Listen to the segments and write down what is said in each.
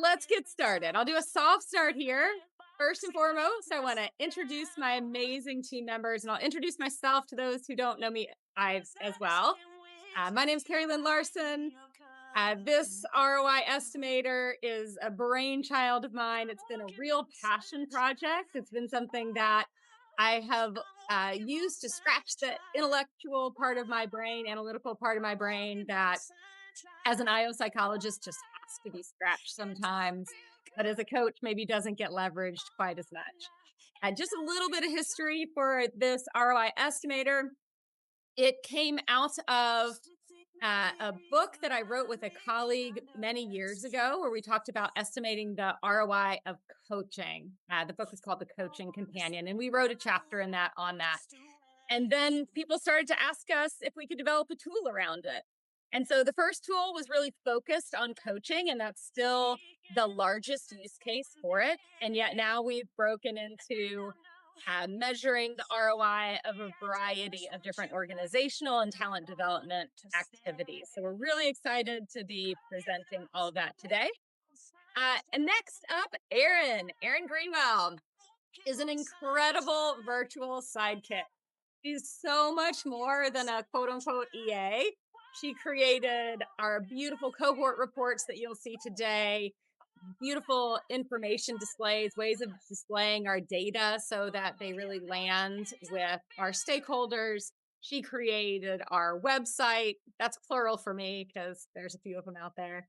let's get started. I'll do a soft start here. First and foremost, I want to introduce my amazing team members, and I'll introduce myself to those who don't know me as well. My name is Carrie Lynn Larson. This ROI Estimator is a brainchild of mine. It's been a real passion project. It's been something that I have used to scratch the intellectual part of my brain, analytical part of my brain that as an IO psychologist just has to be scratched sometimes, but as a coach maybe doesn't get leveraged quite as much. Just a little bit of history for this ROI estimator. It came out of a book that I wrote with a colleague many years ago where we talked about estimating the ROI of coaching. The book is called The Coaching Companion, and we wrote a chapter in that on that. And then people started to ask us if we could develop a tool around it. And so the first tool was really focused on coaching, and that's still the largest use case for it. And yet now we've broken into measuring the ROI of a variety of different organizational and talent development activities. So we're really excited to be presenting all of that today. And next up, Erin Greenwell is an incredible virtual sidekick. She's so much more than a quote unquote EA. She created our beautiful cohort reports that you'll see today, beautiful information displays, ways of displaying our data so that they really land with our stakeholders. She created our website. That's plural for me because there's a few of them out there.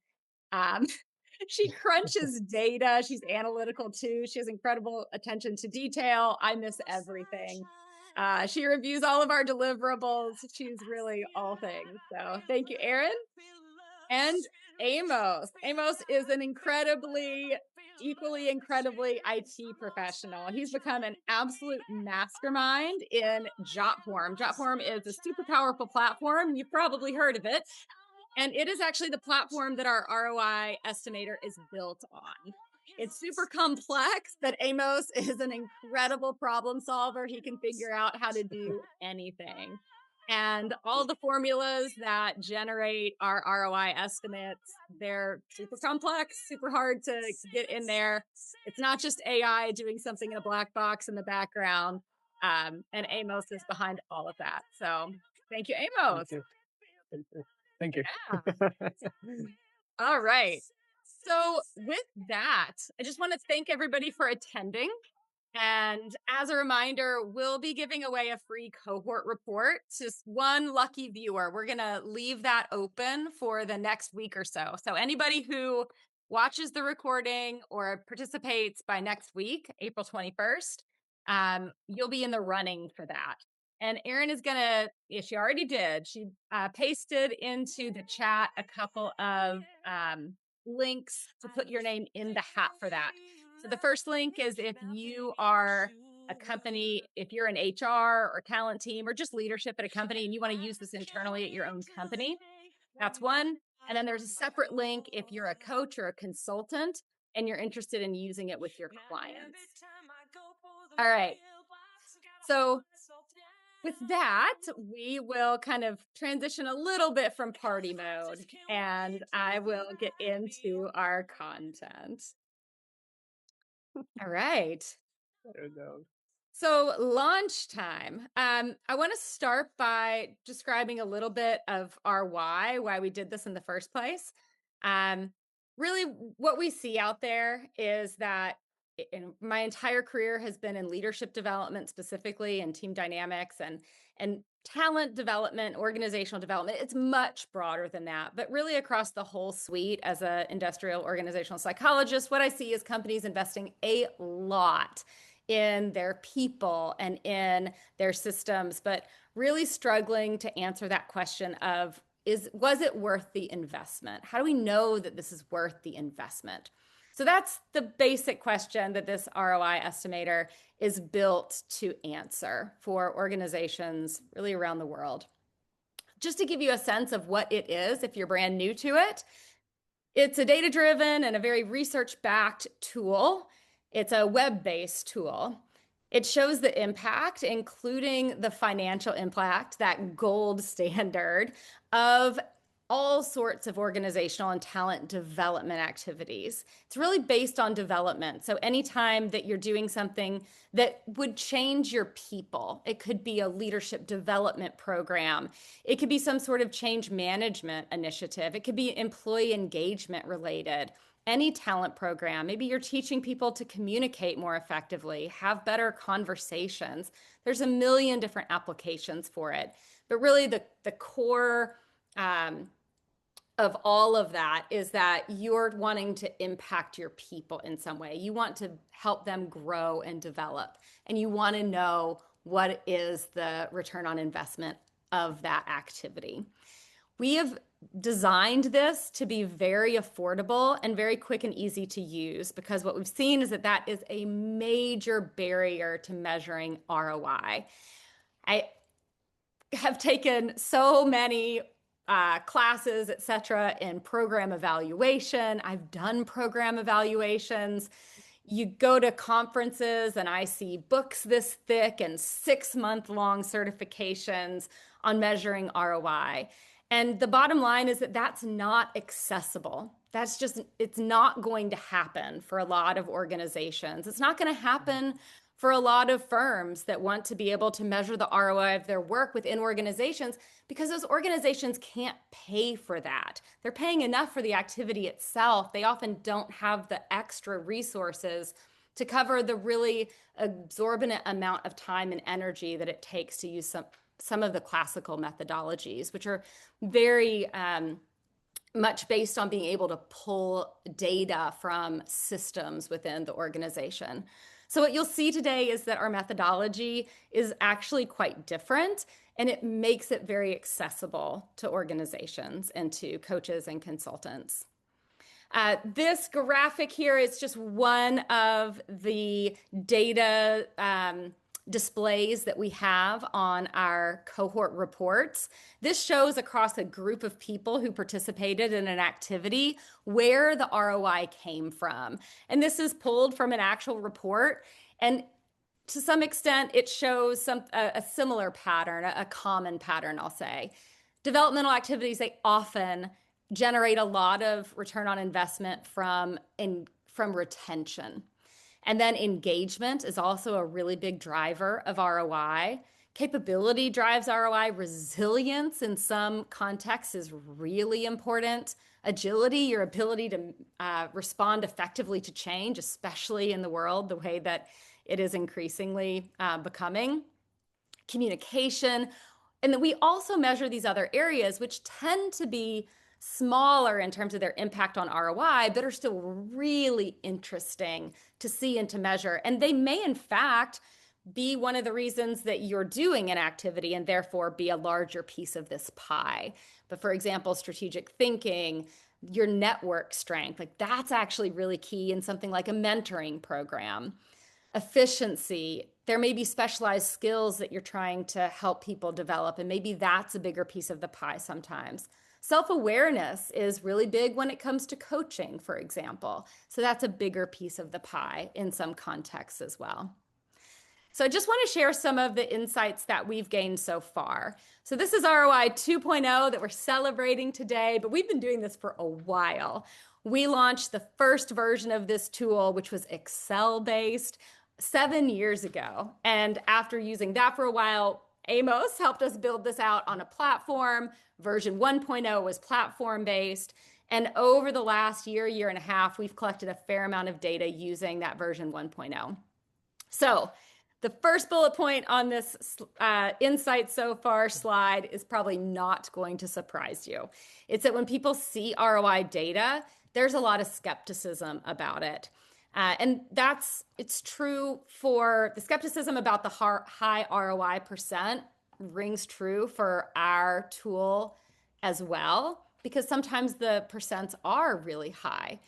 She crunches data. She's analytical too. She has incredible attention to detail. I miss everything. She reviews all of our deliverables. She's really all things. So thank you, Erin. And Amos. Amos is an equally incredibly IT professional. He's become an absolute mastermind in Jotform. Jotform is a super powerful platform. You've probably heard of it. And it is actually the platform that our ROI estimator is built on. It's super complex, but Amos is an incredible problem solver. He can figure out how to do anything. And all the formulas that generate our ROI estimates, they're super complex, super hard to get in there. It's not just AI doing something in a black box in the background. And Amos is behind all of that. So thank you, Amos. Thank you. Yeah. All right. So with that, I just want to thank everybody for attending. And as a reminder, we'll be giving away a free cohort report to just one lucky viewer. We're going to leave that open for the next week or so. So anybody who watches the recording or participates by next week, April 21st, you'll be in the running for that. And Erin is going to, yeah, she already did. She pasted into the chat a couple of links to put your name in the hat for that. So the first link is if you are a company, if you're an HR or talent team or just leadership at a company and you want to use this internally at your own company, that's one. And then there's a separate link if you're a coach or a consultant and you're interested in using it with your clients. All right. So with that, we will kind of transition a little bit from party mode and I will get into our content. All right. There we go. So launch time. I want to start by describing a little bit of our why we did this in the first place. Really what we see out there is that my entire career has been in leadership development specifically and team dynamics and talent development, organizational development. It's much broader than that, but really across the whole suite as an industrial organizational psychologist, what I see is companies investing a lot in their people and in their systems, but really struggling to answer that question of was it worth the investment? How do we know that this is worth the investment? So that's the basic question that this ROI estimator is built to answer for organizations really around the world. Just to give you a sense of what it is, if you're brand new to it, it's a data-driven and a very research-backed tool. It's a web-based tool. It shows the impact, including the financial impact, that gold standard of all sorts of organizational and talent development activities. It's really based on development. So anytime that you're doing something that would change your people, it could be a leadership development program, it could be some sort of change management initiative, it could be employee engagement related. Any talent program, maybe you're teaching people to communicate more effectively, have better conversations. There's a million different applications for it. But really, the core of all of that is that you're wanting to impact your people in some way. You want to help them grow and develop, and you want to know what is the return on investment of that activity. We have designed this to be very affordable and very quick and easy to use, because what we've seen is that that is a major barrier to measuring ROI. I have taken so many classes, etc., in program evaluation. I've done program evaluations. You go to conferences and I see books this thick and 6-month-long certifications on measuring ROI. And the bottom line is that that's not accessible. It's not going to happen for a lot of organizations. It's not going to happen for a lot of firms that want to be able to measure the ROI of their work within organizations, because those organizations can't pay for that. They're paying enough for the activity itself. They often don't have the extra resources to cover the really exorbitant amount of time and energy that it takes to use some of the classical methodologies, which are very much based on being able to pull data from systems within the organization. So what you'll see today is that our methodology is actually quite different, and it makes it very accessible to organizations and to coaches and consultants. This graphic here is just one of the data displays that we have on our cohort reports. This shows across a group of people who participated in an activity where the ROI came from. And this is pulled from an actual report. And to some extent, it shows a similar pattern, a common pattern, I'll say. Developmental activities, they often generate a lot of return on investment from retention. And then engagement is also a really big driver of ROI. Capability drives ROI. Resilience in some contexts is really important. Agility, your ability to respond effectively to change, especially in the world the way that it is increasingly becoming. Communication. And then we also measure these other areas, which tend to be smaller in terms of their impact on ROI, but are still really interesting to see and to measure. And they may, in fact, be one of the reasons that you're doing an activity and therefore be a larger piece of this pie. But for example, strategic thinking, your network strength, like that's actually really key in something like a mentoring program. Efficiency, there may be specialized skills that you're trying to help people develop, and maybe that's a bigger piece of the pie sometimes. Self-awareness is really big when it comes to coaching, for example. So that's a bigger piece of the pie in some contexts as well. So I just want to share some of the insights that we've gained so far. So this is ROI 2.0 that we're celebrating today, but we've been doing this for a while. We launched the first version of this tool, which was Excel-based, 7 years ago. And after using that for a while, Amos helped us build this out on a platform. Version 1.0 was platform-based. And over the last year and a half, we've collected a fair amount of data using that version 1.0. So the first bullet point on this insight so far slide is probably not going to surprise you. It's that when people see ROI data, there's a lot of skepticism about it. And it's true for the skepticism about the high ROI percent rings true for our tool as well, because sometimes the percents are really high.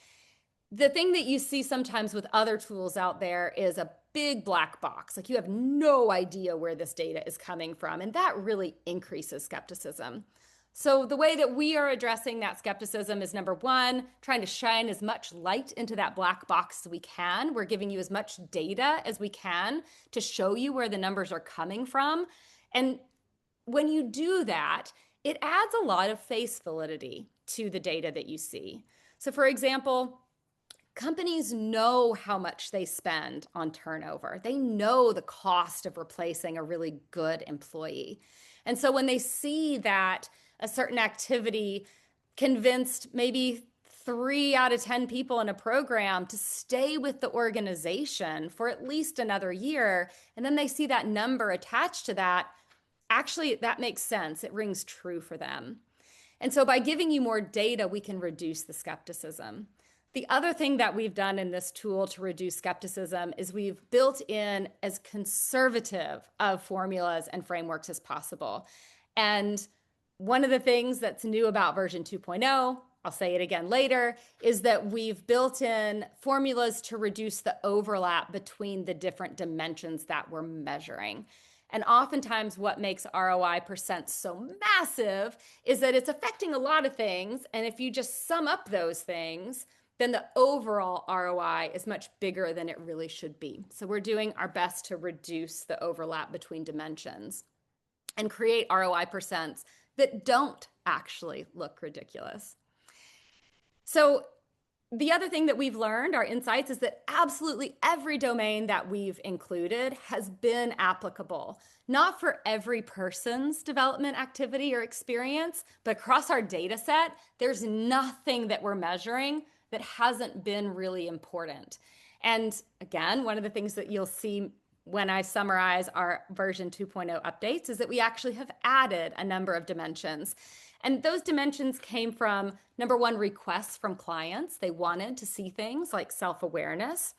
The thing that you see sometimes with other tools out there is a big black box. Like you have no idea where this data is coming from, and that really increases skepticism. So the way that we are addressing that skepticism is, number one, trying to shine as much light into that black box as we can. We're giving you as much data as we can to show you where the numbers are coming from. And when you do that, It adds a lot of face validity to the data that you see. So, for example, companies know how much they spend on turnover. They know the cost of replacing a really good employee. And so when they see that a certain activity convinced maybe 3 out of 10 people in a program to stay with the organization for at least another year, and then they see that number attached to that, actually, that makes sense. It rings true for them. And so by giving you more data, we can reduce the skepticism. The other thing that we've done in this tool to reduce skepticism is we've built in as conservative of formulas and frameworks as possible. And one of the things that's new about version 2.0, I'll say it again later, is that we've built in formulas to reduce the overlap between the different dimensions that we're measuring. And oftentimes, what makes ROI percent so massive is that it's affecting a lot of things. And if you just sum up those things, then the overall ROI is much bigger than it really should be. So we're doing our best to reduce the overlap between dimensions and create ROI percents that don't actually look ridiculous. So the other thing that we've learned, our insights, is that absolutely every domain that we've included has been applicable, not for every person's development activity or experience, but across our data set, there's nothing that we're measuring that hasn't been really important. And again, one of the things that you'll see when I summarize our version 2.0 updates is that we actually have added a number of dimensions. And those dimensions came from, number one, requests from clients. They wanted to see things like self-awareness.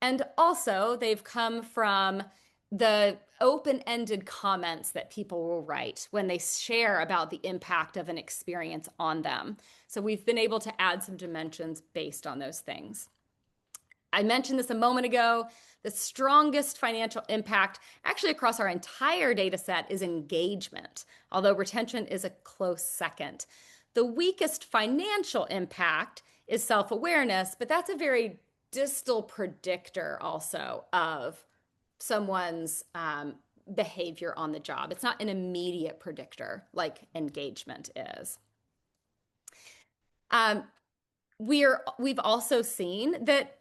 And also, they've come from the open-ended comments that people will write when they share about the impact of an experience on them. So we've been able to add some dimensions based on those things. I mentioned this a moment ago. The strongest financial impact actually across our entire data set is engagement, although retention is a close second. The weakest financial impact is self-awareness, but that's a very distal predictor also of someone's behavior on the job. It's not an immediate predictor like engagement is. We've also seen that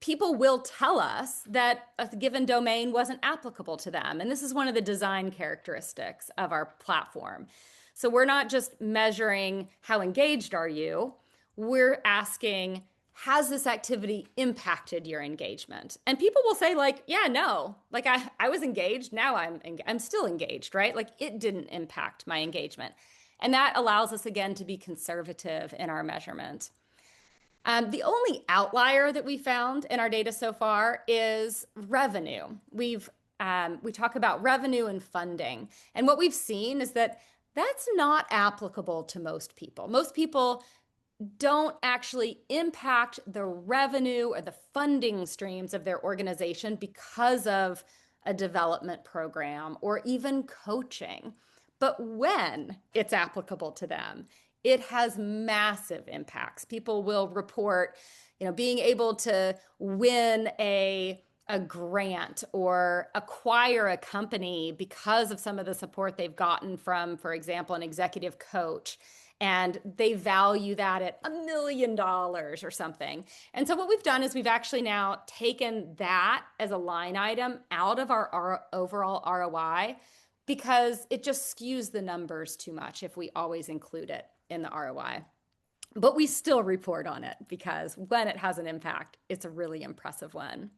people will tell us that a given domain wasn't applicable to them. And this is one of the design characteristics of our platform. So we're not just measuring how engaged are you, we're asking, has this activity impacted your engagement? And people will say like, yeah, no, like I was engaged, now I'm still engaged, right? Like it didn't impact my engagement. And that allows us again to be conservative in our measurement. The only outlier that we found in our data so far is revenue. We talk about revenue and funding. And what we've seen is that that's not applicable to most people. Most people don't actually impact the revenue or the funding streams of their organization because of a development program or even coaching. But when it's applicable to them, it has massive impacts. People will report, being able to win a grant or acquire a company because of some of the support they've gotten from, for example, an executive coach. And they value that at $1 million or something. And so what we've done is we've actually now taken that as a line item out of our overall ROI because it just skews the numbers too much if we always include it in the ROI. But we still report on it because when it has an impact, it's a really impressive one.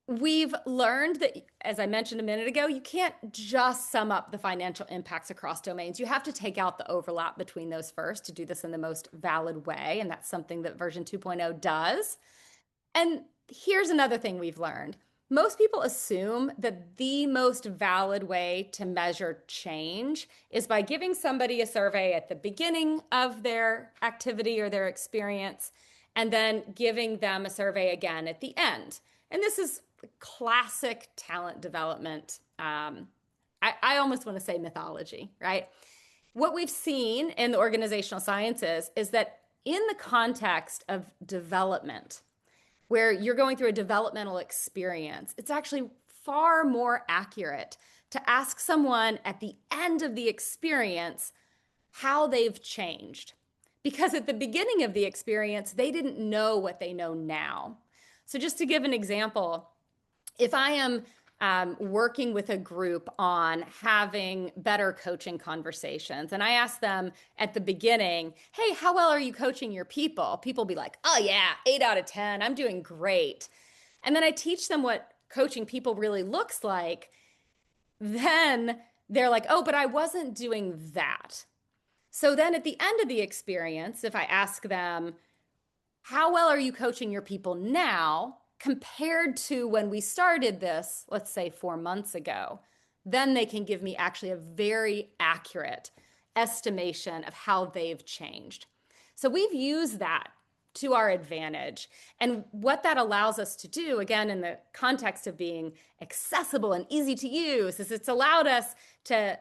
We've learned that, as I mentioned a minute ago, you can't just sum up the financial impacts across domains. You have to take out the overlap between those first to do this in the most valid way. And that's something that version 2.0 does. And here's another thing we've learned. Most people assume that the most valid way to measure change is by giving somebody a survey at the beginning of their activity or their experience, and then giving them a survey again at the end. And this is classic talent development. I almost want to say mythology, right? What we've seen in the organizational sciences is that in the context of development, where you're going through a developmental experience, it's actually far more accurate to ask someone at the end of the experience how they've changed. Because at the beginning of the experience, they didn't know what they know now. So, just to give an example, if I am working with a group on having better coaching conversations, and I ask them at the beginning, hey, how well are you coaching your people? People be like, oh, yeah, 8 out of 10. I'm doing great. And then I teach them what coaching people really looks like. Then they're like, oh, but I wasn't doing that. So then at the end of the experience, if I ask them, how well are you coaching your people now compared to when we started this, let's say 4 months ago? Then they can give me actually a very accurate estimation of how they've changed. So we've used that to our advantage. And what that allows us to do, again, in the context of being accessible and easy to use, is it's allowed us to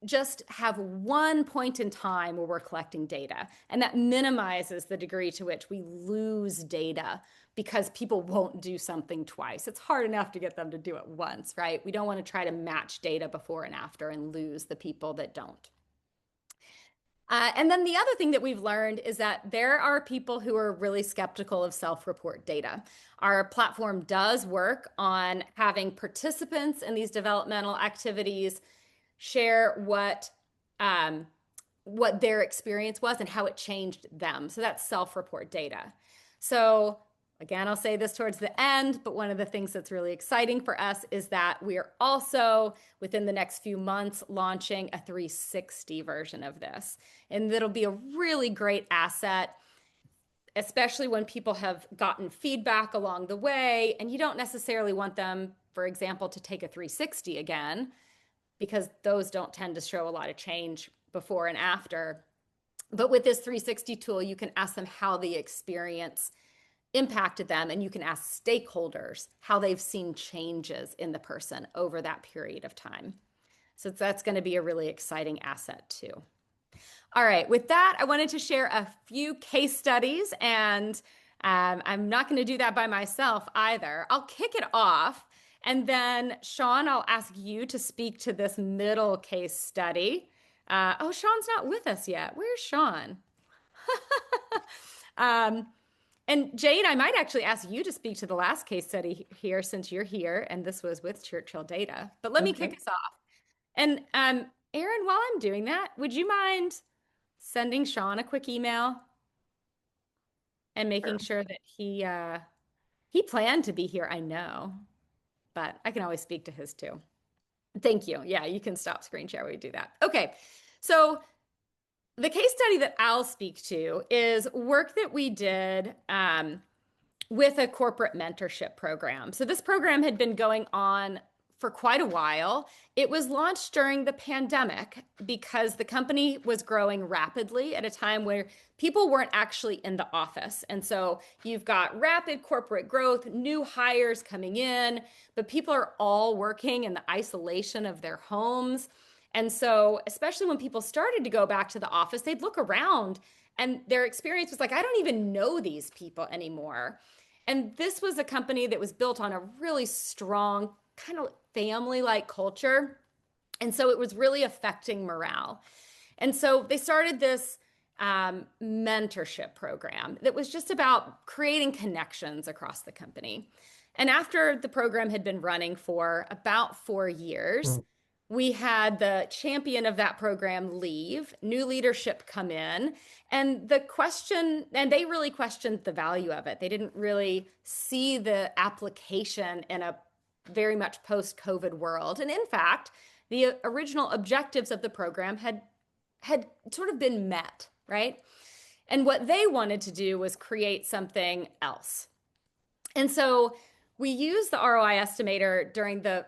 just have one point in time where we're collecting data. And that minimizes the degree to which we lose data because people won't do something twice. It's hard enough to get them to do it once, right? We don't want to try to match data before and after and lose the people that don't. And then the other thing that we've learned is that there are people who are really skeptical of self-report data. Our platform does work on having participants in these developmental activities share what their experience was and how it changed them. So that's self-report data. So again, I'll say this towards the end, but one of the things that's really exciting for us is that we are also, within the next few months, launching a 360 version of this. And that'll be a really great asset, especially when people have gotten feedback along the way, and you don't necessarily want them, for example, to take a 360 again, because those don't tend to show a lot of change before and after. But with this 360 tool, you can ask them how the experience impacted them, and you can ask stakeholders how they've seen changes in the person over that period of time. So that's going to be a really exciting asset too. All right, with that, I wanted to share a few case studies, and I'm not going to do that by myself either. I'll kick it off. And then, Sean, I'll ask you to speak to this middle case study. Oh, Sean's not with us yet. Where's Sean? And Jade, I might actually ask you to speak to the last case study here since you're here, and this was with Churchill Data. But let me kick us off. And Aaron, while I'm doing that, would you mind sending Sean a quick email and making sure that he planned to be here, I know, but I can always speak to his too. Thank you. Yeah, you can stop screen share when we do that. Okay, so the case study that I'll speak to is work that we did with a corporate mentorship program. So this program had been going on for quite a while. It was launched during the pandemic because the company was growing rapidly at a time where people weren't actually in the office. And so you've got rapid corporate growth, new hires coming in, but people are all working in the isolation of their homes. And so, especially when people started to go back to the office, they'd look around and their experience was like, I don't even know these people anymore. And this was a company that was built on a really strong, kind of family-like culture. And so it was really affecting morale. And so they started this mentorship program that was just about creating connections across the company. And after the program had been running for about 4 years, we had the champion of that program leave, new leadership come in, and they really questioned the value of it. They didn't really see the application in a very much post-COVID world. And in fact, the original objectives of the program had sort of been met, right? And what they wanted to do was create something else. And so we used the ROI estimator during the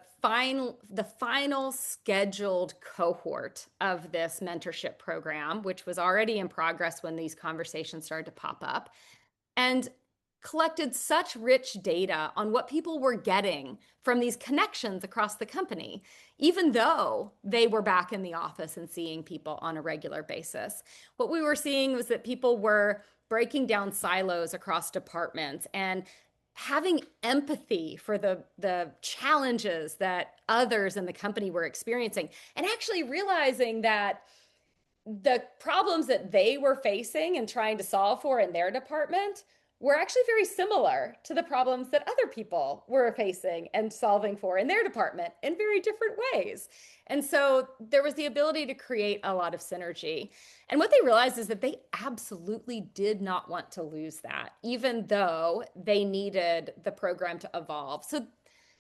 final scheduled cohort of this mentorship program, which was already in progress when these conversations started to pop up, and collected such rich data on what people were getting from these connections across the company, even though they were back in the office and seeing people on a regular basis. What we were seeing was that people were breaking down silos across departments and having empathy for the challenges that others in the company were experiencing, and actually realizing that the problems that they were facing and trying to solve for in their department were actually very similar to the problems that other people were facing and solving for in their department in very different ways. And so there was the ability to create a lot of synergy. And what they realized is that they absolutely did not want to lose that, even though they needed the program to evolve. So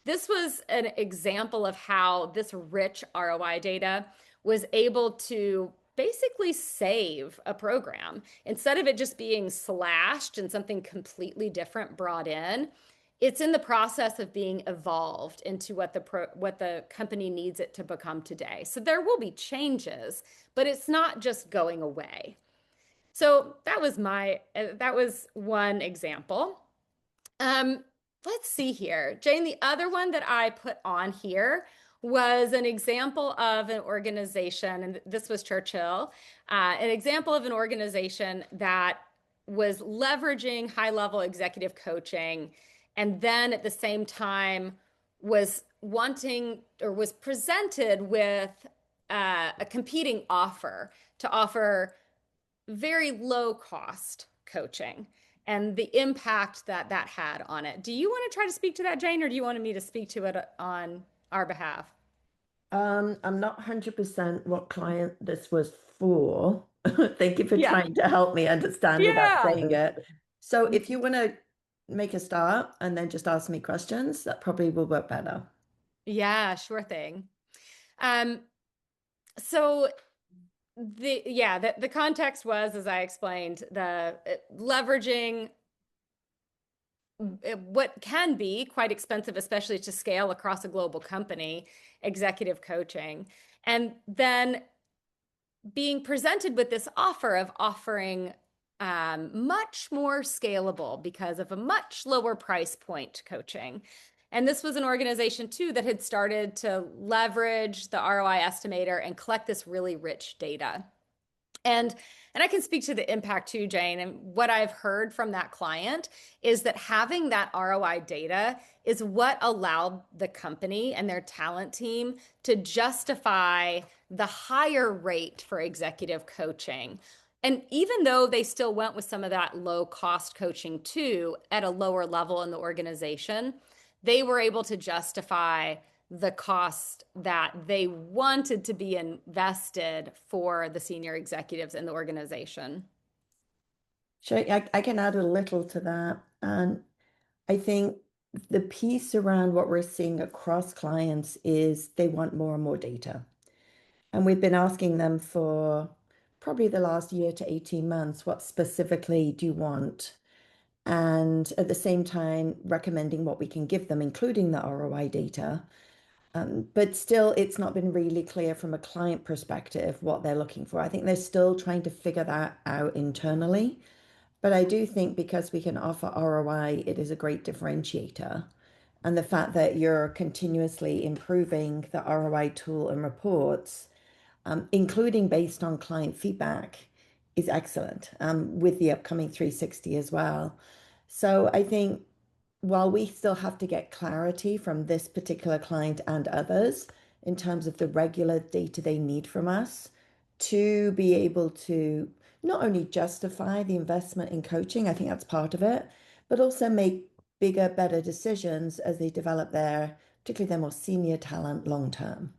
this was an example of how this rich ROI data was able to basically save a program. Instead of it just being slashed and something completely different brought in, it's in the process of being evolved into what the company needs it to become today. So there will be changes, but it's not just going away. So that was one example. Um, let's see here. Jane, the other one that I put on here was an example of an organization, and this was Churchill, an example of an organization that was leveraging high-level executive coaching, and then at the same time was wanting or was presented with a competing offer to offer very low cost coaching and the impact that that had on it. Do you want to try to speak to that, Jane, or do you want me to speak to it on our behalf? I'm not 100% what client this was for. Thank you for Yeah. trying to help me understand without Yeah. saying it. So if you want to make a start and then just ask me questions, that probably will work better. Yeah, sure thing. Um, so the context was, as I explained, the leveraging what can be quite expensive, especially to scale across a global company, executive coaching. And then being presented with this offer of offering much more scalable because of a much lower price point coaching. And this was an organization too that had started to leverage the ROI estimator and collect this really rich data. And I can speak to the impact too, Jane. And what I've heard from that client is that having that ROI data is what allowed the company and their talent team to justify the higher rate for executive coaching. And even though they still went with some of that low cost coaching too at a lower level in the organization, they were able to justify the cost that they wanted to be invested for the senior executives in the organization. So I can add a little to that. And I think the piece around what we're seeing across clients is they want more and more data. And we've been asking them for probably the last year to 18 months, what specifically do you want? And at the same time, recommending what we can give them, including the ROI data. But still, it's not been really clear from a client perspective what they're looking for. I think they're still trying to figure that out internally. But I do think because we can offer ROI, it is a great differentiator. And the fact that you're continuously improving the ROI tool and reports, including based on client feedback, is excellent, with the upcoming 360 as well. So I think while we still have to get clarity from this particular client and others in terms of the regular data they need from us to be able to not only justify the investment in coaching, I think that's part of it, but also make bigger, better decisions as they develop particularly their more senior talent long term.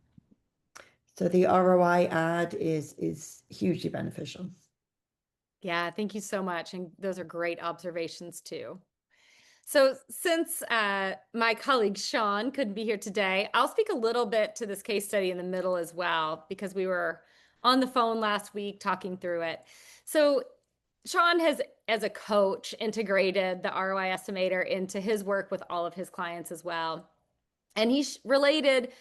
So the ROI ad is hugely beneficial. Yeah, thank you so much. And those are great observations too. So, since my colleague Sean couldn't be here today, I'll speak a little bit to this case study in the middle as well, because we were on the phone last week talking through it. So, Sean has, as a coach, integrated the ROI estimator into his work with all of his clients as well. And he related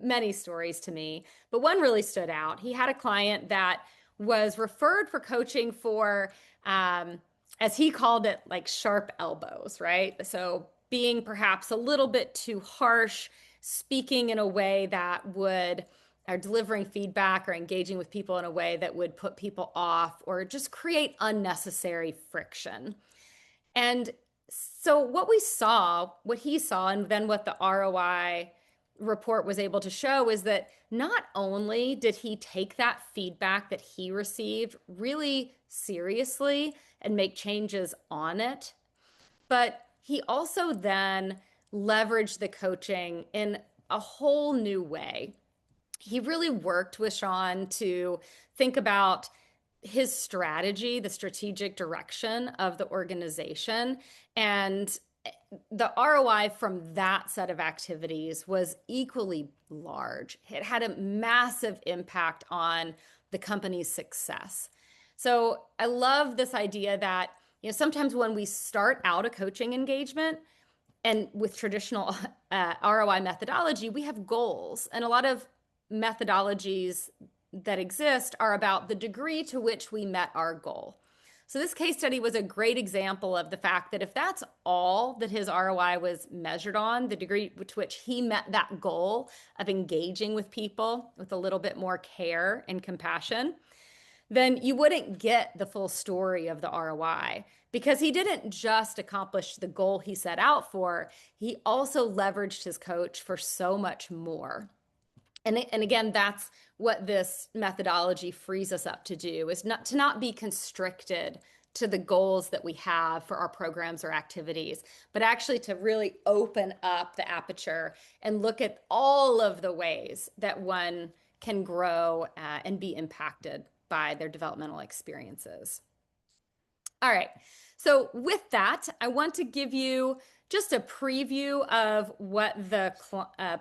many stories to me, but one really stood out. He had a client that was referred for coaching for, as he called it, like sharp elbows, right? So being perhaps a little bit too harsh, speaking in a way that would, or delivering feedback or engaging with people in a way that would put people off or just create unnecessary friction. And So what we saw, what he saw, and then what the ROI report was able to show is that not only did he take that feedback that he received really seriously and make changes on it, but he also then leveraged the coaching in a whole new way. He really worked with Sean to think about his strategy, the strategic direction of the organization. And the ROI from that set of activities was equally large. It had a massive impact on the company's success. So I love this idea that, sometimes when we start out a coaching engagement, and with traditional ROI methodology, we have goals. And a lot of methodologies that exist are about the degree to which we met our goal. So this case study was a great example of the fact that if that's all that his ROI was measured on, the degree to which he met that goal of engaging with people with a little bit more care and compassion, then you wouldn't get the full story of the ROI because he didn't just accomplish the goal he set out for, he also leveraged his coach for so much more. And again, that's what this methodology frees us up to do, is not be constricted to the goals that we have for our programs or activities, but actually to really open up the aperture and look at all of the ways that one can grow and be impacted by their developmental experiences. All right. So with that, I want to give you just a preview of what the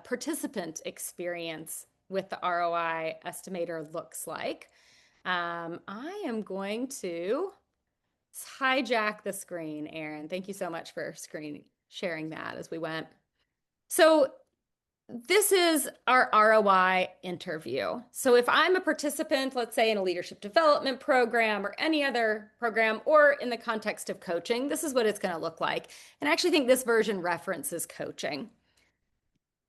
participant experience with the ROI estimator looks like. I am going to hijack the screen, Erin. Thank you so much for sharing that as we went. So this is our ROI interview. So if I'm a participant, let's say in a leadership development program or any other program, or in the context of coaching, this is what it's going to look like. And I actually think this version references coaching.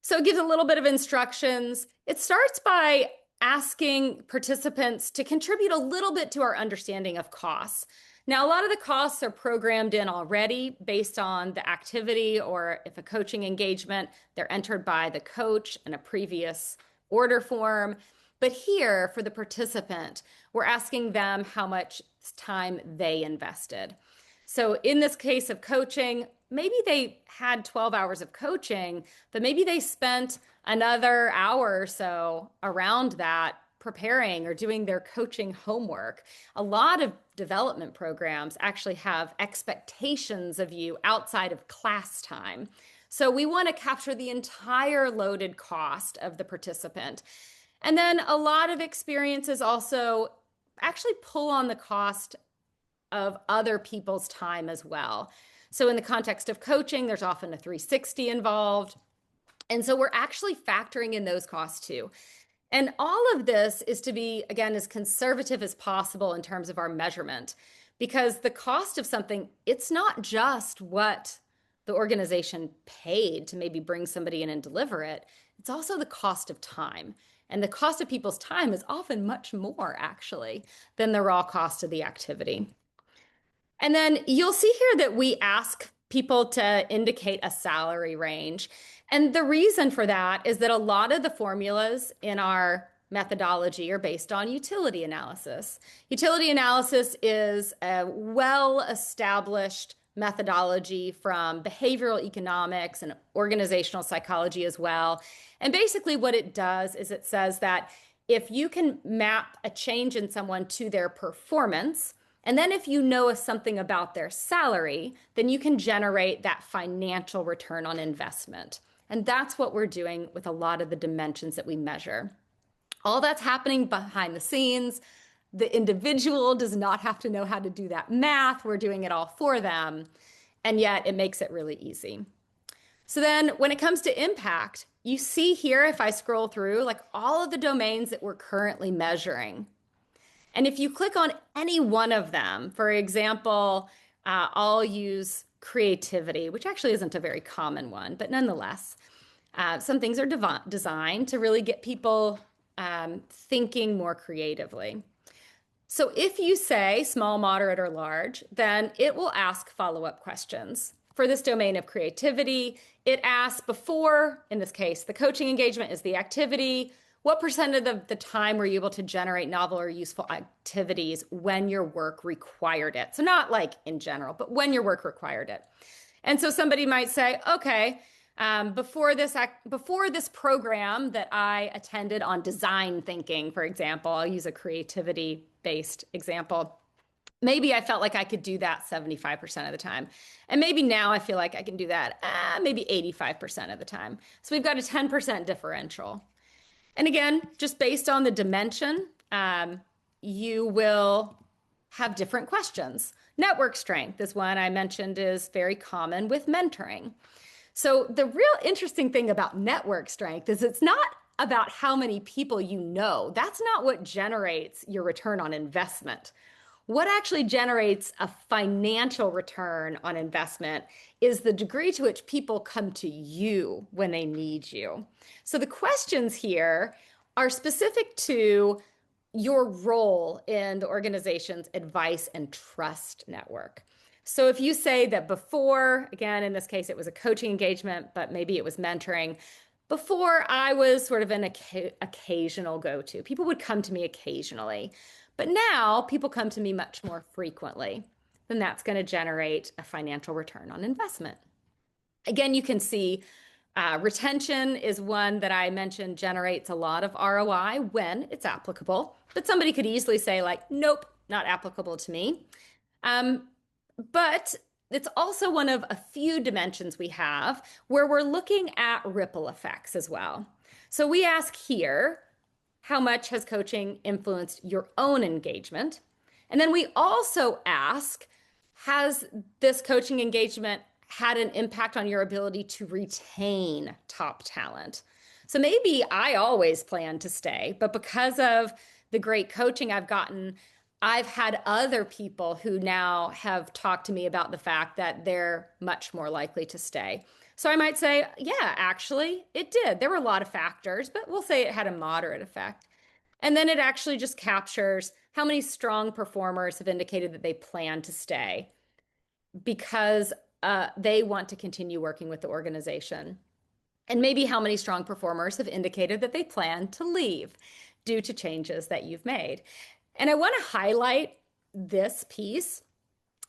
So it gives a little bit of instructions. It starts by asking participants to contribute a little bit to our understanding of costs. Now, a lot of the costs are programmed in already based on the activity, or if a coaching engagement, they're entered by the coach in a previous order form. But here, for the participant, we're asking them how much time they invested. So in this case of coaching, maybe they had 12 hours of coaching, but maybe they spent another hour or so around that preparing or doing their coaching homework. A lot of development programs actually have expectations of you outside of class time. So we want to capture the entire loaded cost of the participant. And then a lot of experiences also actually pull on the cost of other people's time as well. So in the context of coaching, there's often a 360 involved. And so we're actually factoring in those costs too. And all of this is to be, again, as conservative as possible in terms of our measurement, because the cost of something, it's not just what the organization paid to maybe bring somebody in and deliver it. It's also the cost of time. And the cost of people's time is often much more, actually, than the raw cost of the activity. And then you'll see here that we ask people to indicate a salary range. And the reason for that is that a lot of the formulas in our methodology are based on utility analysis. Utility analysis is a well-established methodology from behavioral economics and organizational psychology as well. And basically what it does is it says that if you can map a change in someone to their performance, and then if you know something about their salary, then you can generate that financial return on investment. And that's what we're doing with a lot of the dimensions that we measure. All that's happening behind the scenes. The individual does not have to know how to do that math. We're doing it all for them. And yet it makes it really easy. So then when it comes to impact, you see here, if I scroll through, like all of the domains that we're currently measuring. And if you click on any one of them, for example, I'll use creativity, which actually isn't a very common one, but nonetheless, some things are designed to really get people thinking more creatively. So if you say small, moderate, or large, then it will ask follow-up questions. for this domain of creativity, it asks before, in this case, the coaching engagement is the activity. What percent of the time were you able to generate novel or useful activities when your work required it? So not like in general, but when your work required it. And so somebody might say, okay, before this program that I attended on design thinking, for example, I'll use a creativity-based example. Maybe I felt like I could do that 75% of the time. And maybe now I feel like I can do that maybe 85% of the time. So we've got a 10% differential. And again, just based on the dimension, you will have different questions. Network strength is one I mentioned is very common with mentoring. So the real interesting thing about network strength is it's not about how many people you know. That's not what generates your return on investment. What actually generates a financial return on investment is the degree to which people come to you when they need you. So the questions here are specific to your role in the organization's advice and trust network. So if you say that before, again, in this case, it was a coaching engagement, but maybe it was mentoring, before I was sort of an occasional go-to. People would come to me occasionally, but now people come to me much more frequently. Then that's going to generate a financial return on investment. Again, you can see retention is one that I mentioned generates a lot of ROI when it's applicable, but somebody could easily say like, nope, not applicable to me. But it's also one of a few dimensions we have where we're looking at ripple effects as well. So we ask here, how much has coaching influenced your own engagement? And then we also ask, has this coaching engagement had an impact on your ability to retain top talent? So maybe I always plan to stay, but because of the great coaching I've gotten, I've had other people who now have talked to me about the fact that they're much more likely to stay. So I might say, yeah, actually, it did. There were a lot of factors, but we'll say it had a moderate effect. And then it actually just captures how many strong performers have indicated that they plan to stay because they want to continue working with the organization. And maybe how many strong performers have indicated that they plan to leave due to changes that you've made. And I want to highlight this piece.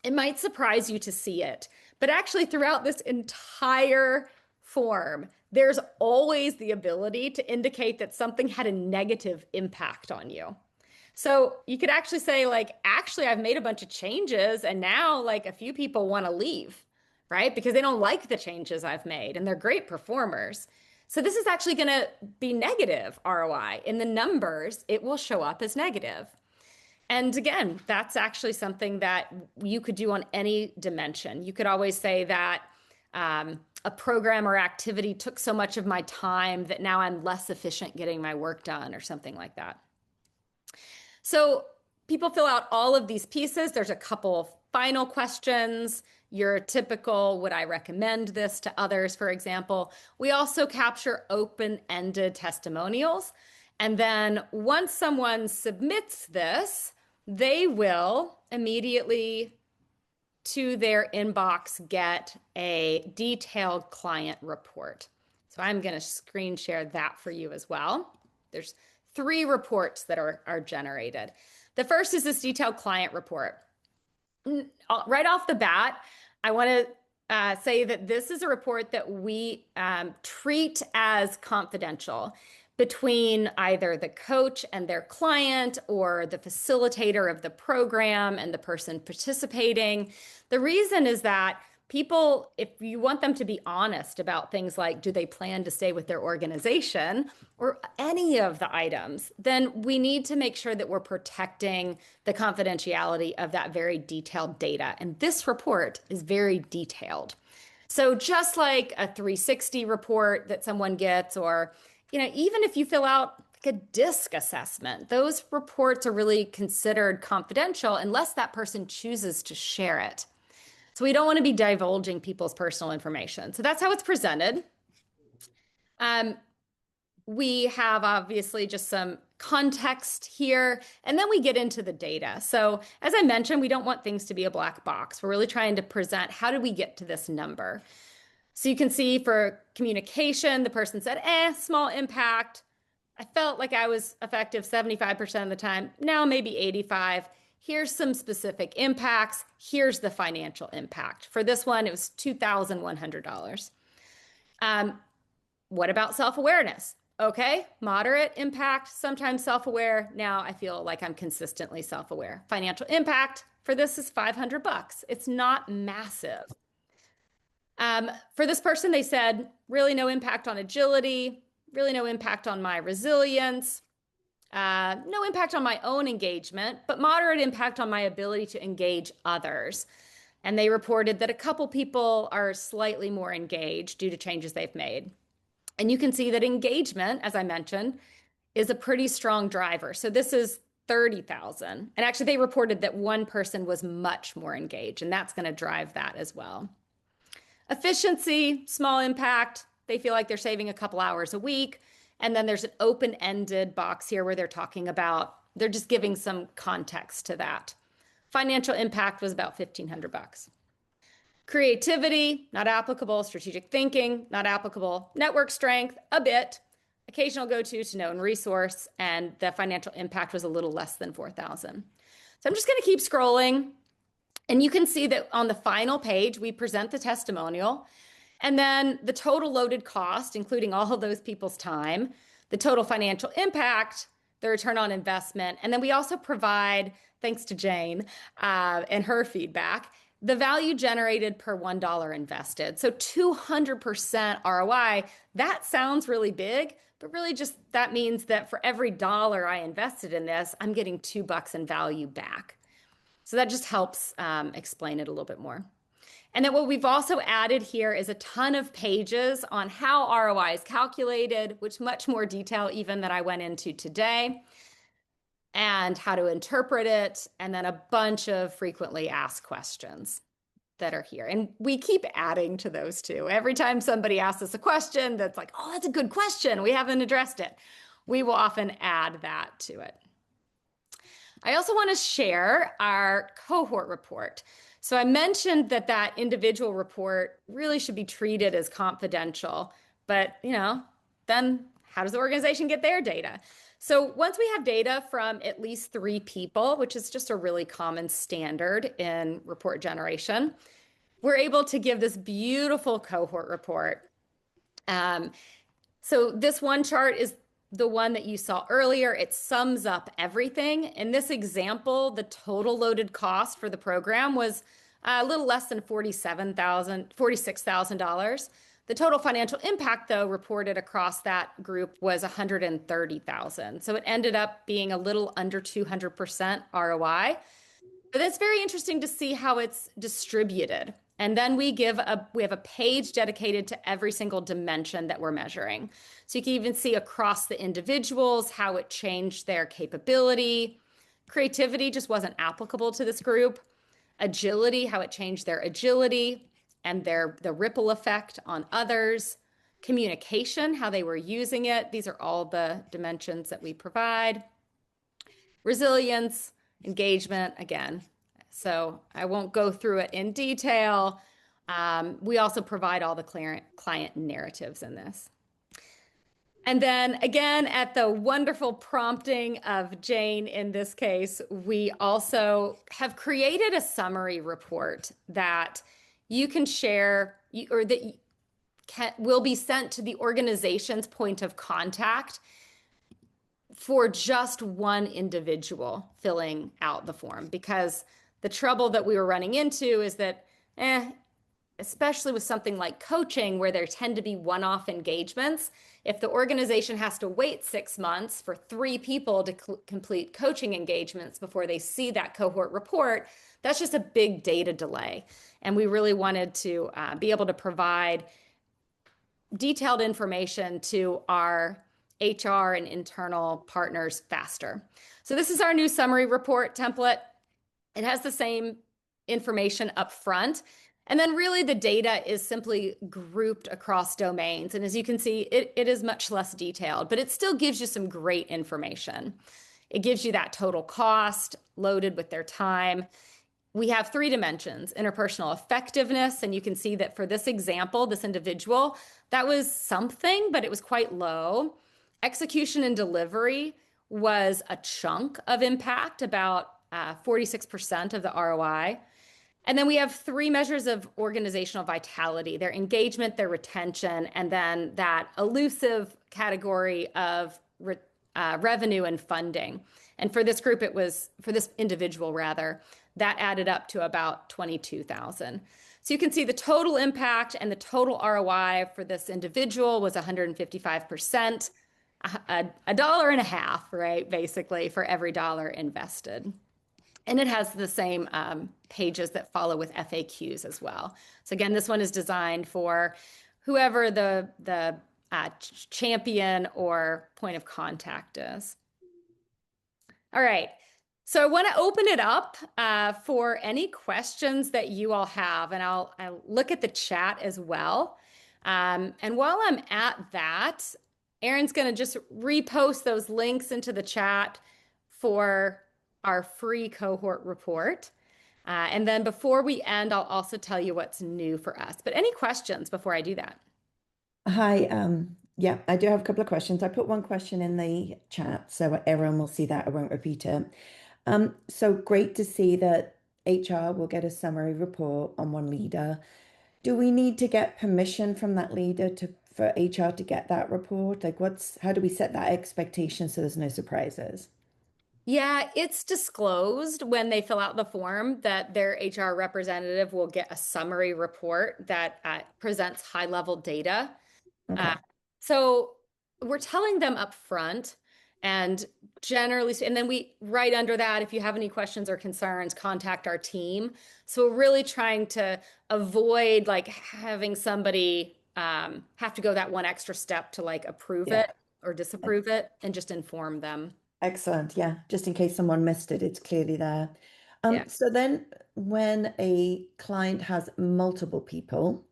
It might surprise you to see it, but actually throughout this entire form, there's always the ability to indicate that something had a negative impact on you. So you could actually say like, actually, I've made a bunch of changes and now like a few people want to leave, right? Because they don't like the changes I've made and they're great performers. So this is actually going to be negative ROI. In the numbers, it will show up as negative. And again, that's actually something that you could do on any dimension. You could always say that a program or activity took so much of my time that now I'm less efficient getting my work done or something like that. So people fill out all of these pieces. There's a couple of final questions. Your typical, would I recommend this to others, for example. We also capture open-ended testimonials. And then once someone submits this, they will immediately to their inbox get a detailed client report. So I'm going to screen share that for you as well. There's 3 reports that are generated. The first is this detailed client report. Right off the bat, I want to say that this is a report that we treat as confidential between either the coach and their client or the facilitator of the program and the person participating. The reason is that people, if you want them to be honest about things like, do they plan to stay with their organization or any of the items, then we need to make sure that we're protecting the confidentiality of that very detailed data. And this report is very detailed. So just like a 360 report that someone gets, or even if you fill out like a DISC assessment, those reports are really considered confidential unless that person chooses to share it. So we don't want to be divulging people's personal information. So that's how it's presented. We have obviously just some context here, and then we get into the data. So as I mentioned, we don't want things to be a black box. We're really trying to present how did we get to this number. So you can see for communication, the person said, small impact. I felt like I was effective 75% of the time. Now maybe 85. Here's some specific impacts. Here's the financial impact. For this one, it was $2,100. What about self-awareness? Okay, moderate impact, sometimes self-aware. Now I feel like I'm consistently self-aware. Financial impact for this is $500. It's not massive. For this person, they said really no impact on agility, really no impact on my resilience, no impact on my own engagement, but moderate impact on my ability to engage others. And they reported that a couple people are slightly more engaged due to changes they've made. And you can see that engagement, as I mentioned, is a pretty strong driver. So this is 30,000. And actually, they reported that one person was much more engaged, and that's going to drive that as well. Efficiency, small impact. They feel like they're saving a couple hours a week. And then there's an open-ended box here where they're talking about, they're just giving some context to that. Financial impact was about $1,500. Creativity, not applicable. Strategic thinking, not applicable. Network strength, a bit. Occasional go-to to known resource. And the financial impact was a little less than 4,000. So I'm just going to keep scrolling. And you can see that on the final page, we present the testimonial. And then the total loaded cost, including all of those people's time, the total financial impact, the return on investment. And then we also provide, thanks to Jane and her feedback, the value generated per $1 invested. So 200% ROI, that sounds really big, but really just that means that for every dollar I invested in this, I'm getting $2 in value back. So that just helps explain it a little bit more. And then what we've also added here is a ton of pages on how ROI is calculated, which much more detail even than I went into today, and how to interpret it, and then a bunch of frequently asked questions that are here. And we keep adding to those too. Every time somebody asks us a question that's like, oh, that's a good question, we haven't addressed it, we will often add that to it. I also want to share our cohort report. So I mentioned that that individual report really should be treated as confidential, but then how does the organization get their data? So once we have data from at least 3 people, which is just a really common standard in report generation, we're able to give this beautiful cohort report. So this one chart is the one that you saw earlier. It sums up everything. In this example, the total loaded cost for the program was a little less than $46,000. The total financial impact, though, reported across that group was $130,000. So it ended up being a little under 200% ROI. But it's very interesting to see how it's distributed. And then we have a page dedicated to every single dimension that we're measuring. So you can even see across the individuals how it changed their capability. Creativity just wasn't applicable to this group. Agility, how it changed their agility and the ripple effect on others. Communication, how they were using it. These are all the dimensions that we provide. Resilience, engagement, again. So I won't go through it in detail. We also provide all the client narratives in this. And then again, at the wonderful prompting of Jane in this case, we also have created a summary report that you can share or that will be sent to the organization's point of contact for just one individual filling out the form. Because the trouble that we were running into is that, especially with something like coaching, where there tend to be one-off engagements, if the organization has to wait 6 months for 3 people to complete coaching engagements before they see that cohort report, that's just a big data delay. And we really wanted to be able to provide detailed information to our HR and internal partners faster. So this is our new summary report template. It has the same information up front And then really the data is simply grouped across domains. And as you can see, it is much less detailed, but it still gives you some great information. It gives you that total cost loaded with their time. We have three dimensions: interpersonal effectiveness. And you can see that for this example, this individual, that was something, but it was quite low. Execution and delivery was a chunk of impact, about 46% of the ROI. And then we have three measures of organizational vitality: their engagement, their retention, and then that elusive category of revenue and funding. And for this group, it was, for this individual rather, that added up to about 22,000. So you can see the total impact and the total ROI for this individual was 155%, a dollar and a half, right? Basically, for every dollar invested. And it has the same pages that follow with FAQs as well. So again, this one is designed for whoever the champion or point of contact is. All right. So I want to open it up for any questions that you all have, and I'll look at the chat as well. And while I'm at that, Erin's going to just repost those links into the chat for our free cohort report. And then before we end, I'll also tell you what's new for us. But any questions before I do that? Hi, yeah, I do have a couple of questions. I put one question in the chat so everyone will see that. I won't repeat it. So great to see that HR will get a summary report on one leader. Do we need to get permission from that leader to for HR to get that report? Like how do we set that expectation so there's no surprises? Yeah, it's disclosed when they fill out the form that their HR representative will get a summary report that presents high-level data. Uh, Okay. so we're telling them up front, and generally, and then we right under that, if you have any questions or concerns, contact our team. So we're really trying to avoid like having somebody have to go that one extra step to like approve Yeah. it or disapprove it, and just inform them. Excellent. Yeah. Just in case someone missed it, it's clearly there. Yeah. So then when a client has multiple people,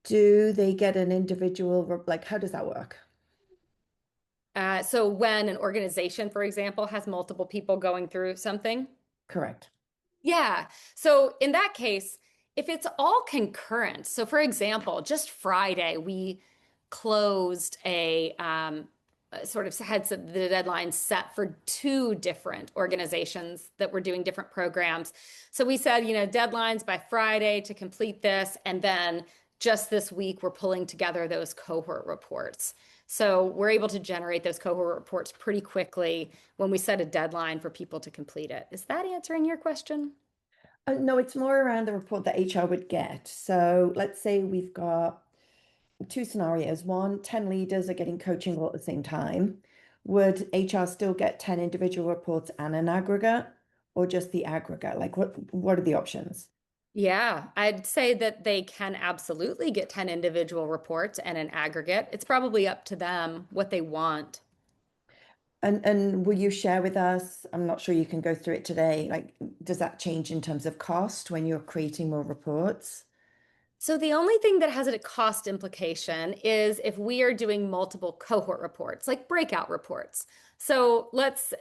do they get an individual, like how does that work? So when an organization, for example, has multiple people going through something, Correct. yeah. So in that case, if it's all concurrent, so for example, just Friday, we closed sort of had the deadline set for two different organizations that were doing different programs. So we said, deadlines by Friday to complete this. And then just this week, we're pulling together those cohort reports. So we're able to generate those cohort reports pretty quickly when we set a deadline for people to complete it. Is that answering your question? No, it's more around the report that HR would get. So let's say we've got two scenarios. One, 10 leaders are getting coaching all at the same time. Would HR still get 10 individual reports and an aggregate, or just the aggregate? Like what are the options? Yeah, I'd say that they can absolutely get 10 individual reports and an aggregate. It's probably up to them what they want. And will you share with us? I'm not sure you can go through it today. Like, does that change in terms of cost when you're creating more reports? So the only thing that has a cost implication is if we are doing multiple cohort reports, like breakout reports. So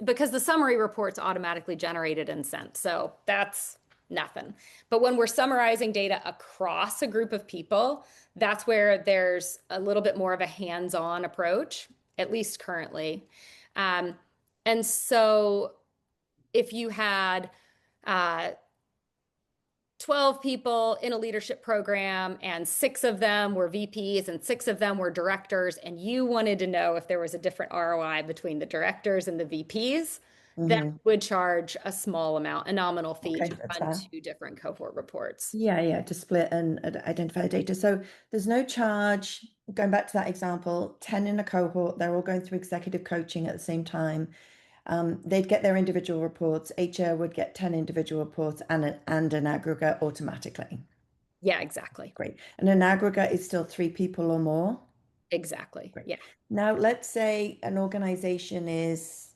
because the summary report's automatically generated and sent. So that's nothing. But when we're summarizing data across a group of people, that's where there's a little bit more of a hands-on approach, at least currently. Um, and so if you had uh, 12 people in a leadership program and six of them were VPs and six of them were directors, and you wanted to know if there was a different ROI between the directors and the VPs, then Hmm. we would charge a small amount, a nominal fee Okay, to that's run fair. two different cohort reports. Yeah, yeah, to split and identify the data. So there's no charge. Going back to that example, 10 in a cohort, they're all going through executive coaching at the same time. They'd get their individual reports. HR would get 10 individual reports and an aggregate automatically. Yeah, exactly. Great. And an aggregate is still three people or more. Exactly. Great. Yeah. Now, let's say an organization is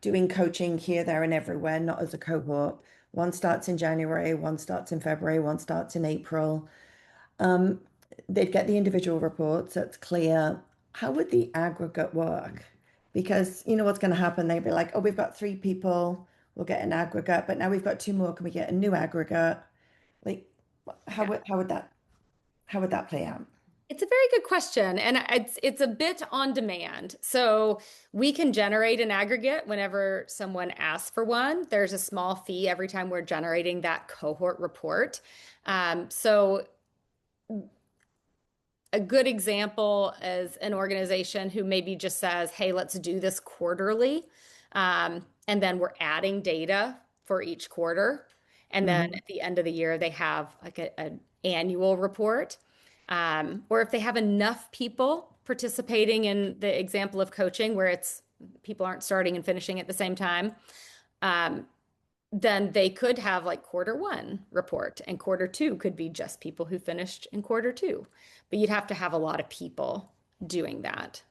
doing coaching here, there, and everywhere, not as a cohort. One starts in January, one starts in February, one starts in April. Um, they'd get the individual reports, that's clear. How would the aggregate work? Because you know what's going to happen. They'd be like, oh, we've got three people, we'll get an aggregate, but now we've got two more. Can we get a new aggregate? Like, Yeah. how would that play out? It's a very good question, and it's a bit on demand. So we can generate an aggregate whenever someone asks for one. There's a small fee every time we're generating that cohort report. So a good example is an organization who maybe just says, "Hey, let's do this quarterly," and then we're adding data for each quarter, and then Hmm. at the end of the year they have like an annual report. Or if they have enough people participating in the example of coaching where it's people aren't starting and finishing at the same time, um, then they could have like quarter one report, and quarter two could be just people who finished in quarter two. But you'd have to have a lot of people doing that.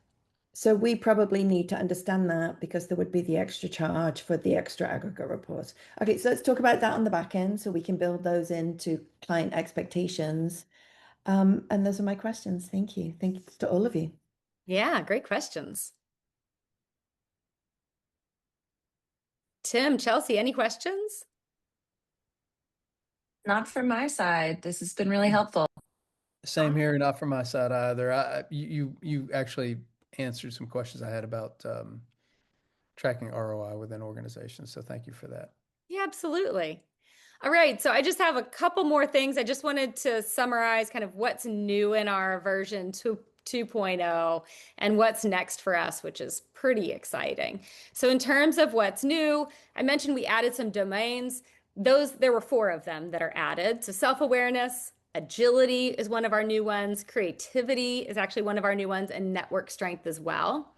So we probably need to understand that because there would be the extra charge for the extra aggregate reports. Okay, so let's talk about that on the back end so we can build those into client expectations. And those are my questions. Thank you. Thanks to all of you. Yeah, great questions. Tim, Chelsea, any questions? Not from my side. This has been really helpful. Same here, not from my side either. You actually answered some questions I had about tracking ROI within organizations, so thank you for that. Yeah, absolutely. All right, so I just have a couple more things. I just wanted to summarize kind of what's new in our version 2.0 and what's next for us, which is pretty exciting. So in terms of what's new, I mentioned we added some domains. There were four of them that are added. So self-awareness, agility is one of our new ones, creativity is actually one of our new ones, and network strength as well.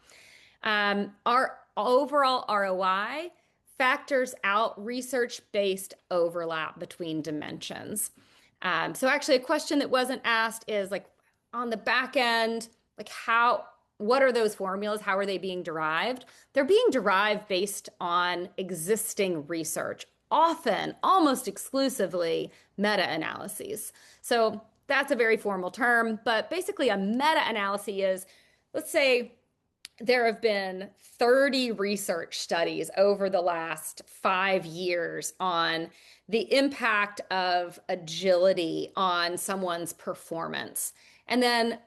Our overall ROI factors out research-based overlap between dimensions. So actually a question that wasn't asked is like on the back end, like what are those formulas? How are they being derived? They're being derived based on existing research, often almost exclusively meta-analyses. So that's a very formal term, but basically a meta-analysis is, let's say there have been 30 research studies over the last 5 years on the impact of agility on someone's performance. And then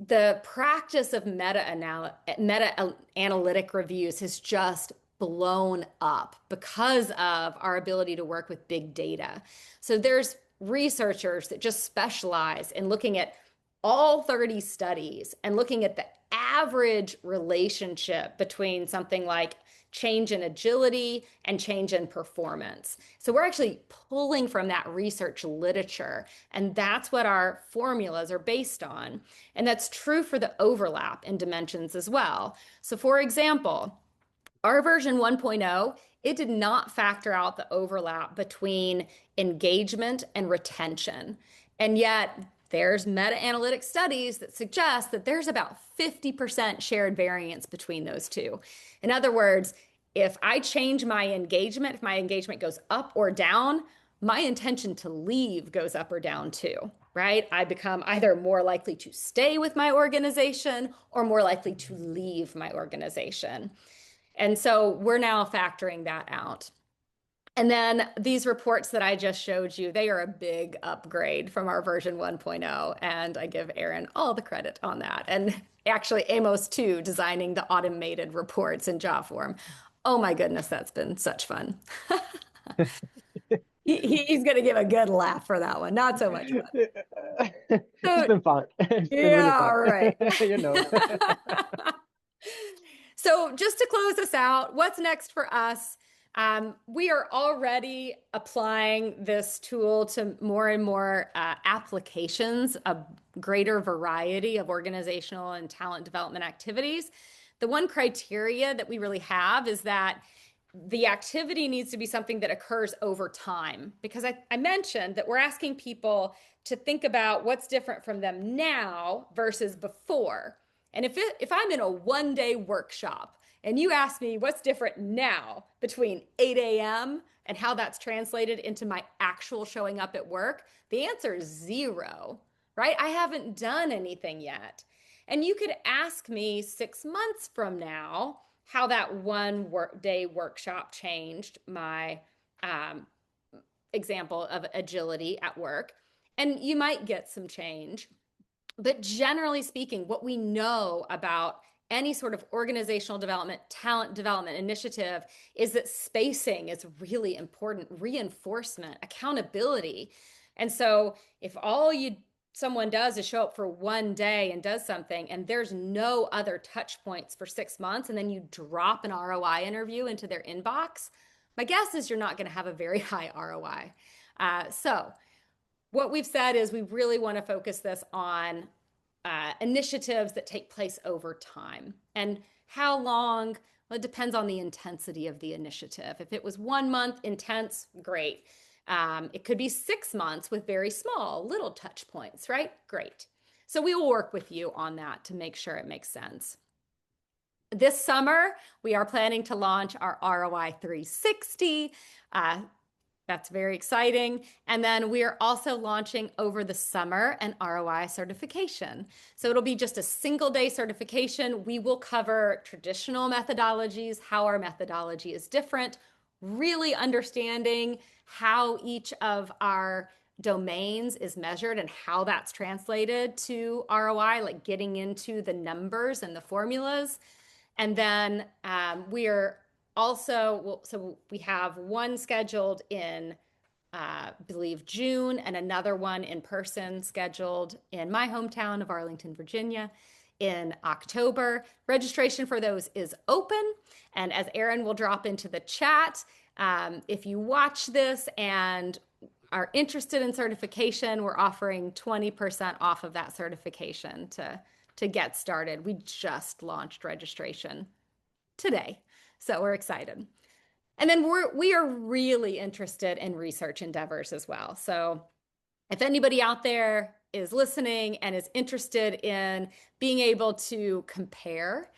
the practice of meta-analytic reviews has just blown up because of our ability to work with big data. So there's researchers that just specialize in looking at all 30 studies and looking at the average relationship between something like change in agility and change in performance. So we're actually pulling from that research literature, and that's what our formulas are based on. And that's true for the overlap in dimensions as well. So for example, our version 1.0, it did not factor out the overlap between engagement and retention. And yet, there's meta-analytic studies that suggest that there's about 50% shared variance between those two. In other words, if I change my engagement, if my engagement goes up or down, my intention to leave goes up or down too, right? I become either more likely to stay with my organization or more likely to leave my organization. And so we're now factoring that out. And then these reports that I just showed you, they are a big upgrade from our version 1.0. And I give Aaron all the credit on that. And actually, Amos too, designing the automated reports in Jotform. Oh my goodness, that's been such fun. He's going to give a good laugh for that one. Not so much fun. It's So, been fun. It's been really yeah, fun. right. You know. So, just to close us out, what's next for us? We are already applying this tool to more and more applications, a greater variety of organizational and talent development activities. The one criteria that we really have is that the activity needs to be something that occurs over time. Because I mentioned that we're asking people to think about what's different from them now versus before. And if I'm in a 1 day workshop and you ask me what's different now between 8 a.m. and how that's translated into my actual showing up at work, the answer is 0, right? I haven't done anything yet. And you could ask me 6 months from now how that one day workshop changed my example of agility at work. And you might get some change. But generally speaking, what we know about any sort of organizational development, talent development initiative is that spacing is really important, reinforcement, accountability. And so if someone does is show up for one day and does something, and there's no other touch points for 6 months, and then you drop an ROI interview into their inbox, my guess is you're not going to have a very high ROI. So what we've said is we really want to focus this on initiatives that take place over time. And how long? Well, it depends on the intensity of the initiative. If it was 1 month intense, great. It could be 6 months with very small, little touch points, right? Great. So we will work with you on that to make sure it makes sense. This summer, we are planning to launch our ROI 360. That's very exciting. And then we are also launching over the summer an ROI certification. So it'll be just a single day certification. We will cover traditional methodologies, how our methodology is different, really understanding how each of our domains is measured and how that's translated to ROI, like getting into the numbers and the formulas. And then we are also, so we have one scheduled in, I believe, June, and another one in person scheduled in my hometown of Arlington, Virginia, in October. Registration for those is open. And as Erin will drop into the chat, if you watch this and are interested in certification, we're offering 20% off of that certification to get started. We just launched registration today, so we're excited. And then we are really interested in research endeavors as well. So if anybody out there is listening and is interested in being able to compare,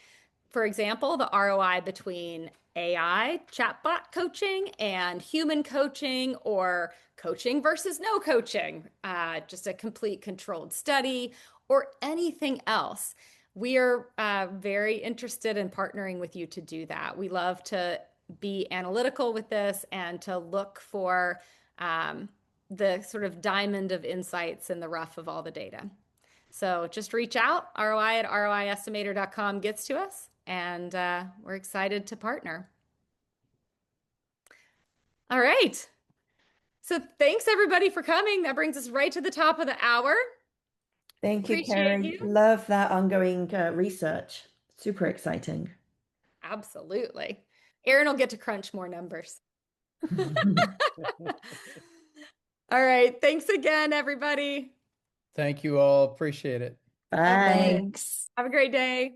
for example, the ROI between AI chatbot coaching and human coaching, or coaching versus no coaching, just a complete controlled study, or anything else, we are very interested in partnering with you to do that. We love to be analytical with this and to look for the sort of diamond of insights in the rough of all the data. So just reach out. ROI at roiestimator.com gets to us, and we're excited to partner. All right. So thanks everybody for coming. That brings us right to the top of the hour. Thank you, Appreciate Carrie. you. Love that ongoing research. Super exciting. Absolutely. Erin will get to crunch more numbers. All right. Thanks again, everybody. Thank you all. Appreciate it. Bye. Thanks. Have a great day.